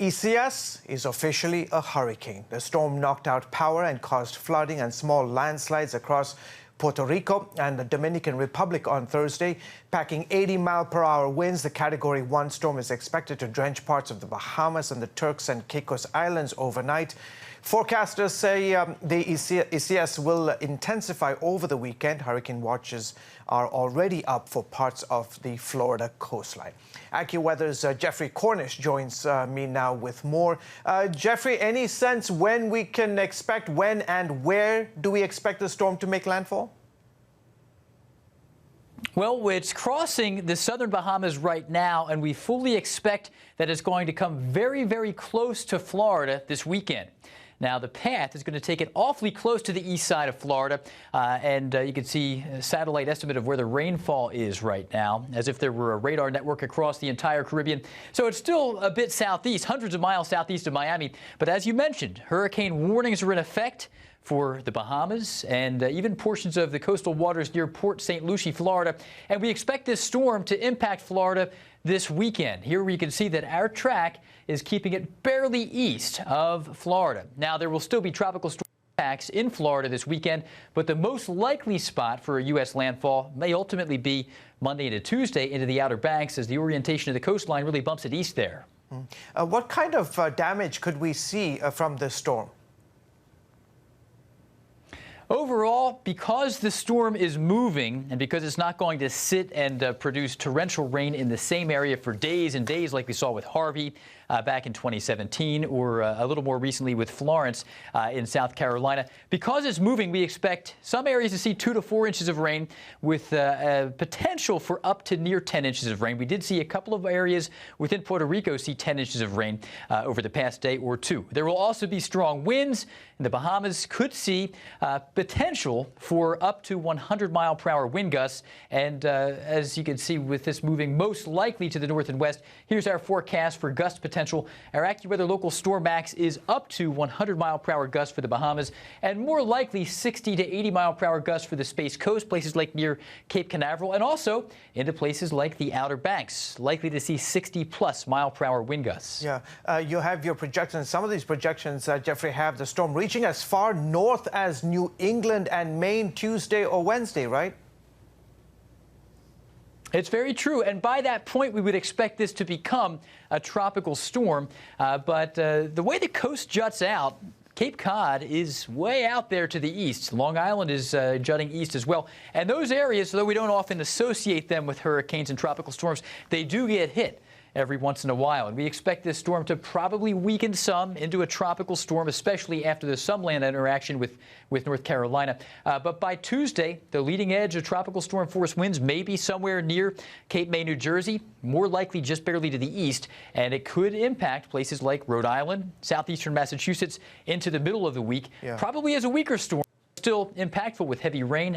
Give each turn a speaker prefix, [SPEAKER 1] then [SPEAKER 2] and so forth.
[SPEAKER 1] Isaias is officially a hurricane. The storm knocked out power and caused flooding and small landslides across Puerto Rico and the Dominican Republic on Thursday. Packing 80-mile-per-hour winds, the Category 1 storm is expected to drench parts of the Bahamas and the Turks and Caicos Islands overnight. Forecasters say the Isaias will intensify over the weekend. Hurricane watches are already up for parts of the Florida coastline. AccuWeather's Jeffrey Cornish joins me now with more. Jeffrey, any sense when we can expect, when and where do we expect the storm to make landfall?
[SPEAKER 2] Well, it's crossing the southern Bahamas right now, and we fully expect that it's going to come very, very close to Florida this weekend. Now, the path is going to take it awfully close to the east side of Florida, and you can see a satellite estimate of where the rainfall is right now, as if there were a radar network across the entire Caribbean. So it's still a bit southeast, hundreds of miles southeast of Miami. But as you mentioned, hurricane warnings are in effect for the Bahamas and even portions of the coastal waters near Port St. Lucie, Florida. And we expect this storm to impact Florida this weekend. Here we can see that our track is keeping it barely east of Florida. Now, there will still be tropical storm impacts in Florida this weekend, but the most likely spot for a U.S. landfall may ultimately be Monday into Tuesday into the Outer Banks, as the orientation of the coastline really bumps it east there.
[SPEAKER 1] What kind of damage could we see from this storm?
[SPEAKER 2] Overall, because the storm is moving and because it's not going to sit and produce torrential rain in the same area for days and days like we saw with Harvey back in 2017 or a little more recently with Florence in South Carolina, because it's moving, we expect some areas to see 2 to 4 inches of rain with potential for up to near 10 inches of rain. We did see a couple of areas within Puerto Rico see 10 inches of rain over the past day or two. There will also be strong winds, and the Bahamas could see potential for up to 100-mile-per-hour wind gusts. And as you can see with this moving most likely to the north and west, here's our forecast for gust potential. Our AccuWeather local storm max is up to 100-mile-per-hour gusts for the Bahamas and more likely 60 to 80-mile-per-hour gusts for the Space Coast, places like near Cape Canaveral, and also into places like the Outer Banks, likely to see 60-plus mile-per-hour wind gusts.
[SPEAKER 1] Yeah, you have your projections. Some of these projections, Jeffrey, have the storm reaching as far north as New England and Maine Tuesday or Wednesday, right?
[SPEAKER 2] It's very true, and by that point, we would expect this to become a tropical storm. But the way the coast juts out, Cape Cod is way out there to the east. Long Island is jutting east as well. And those areas, though we don't often associate them with hurricanes and tropical storms, they do get hit every once in a while. And we expect this storm to probably weaken some into a tropical storm, especially after the some land interaction with North Carolina. But by Tuesday, the leading edge of tropical storm force winds may be somewhere near Cape May, New Jersey, more likely just barely to the east. And it could impact places like Rhode Island, southeastern Massachusetts into the middle of the week, probably as a weaker storm, still impactful with heavy rain.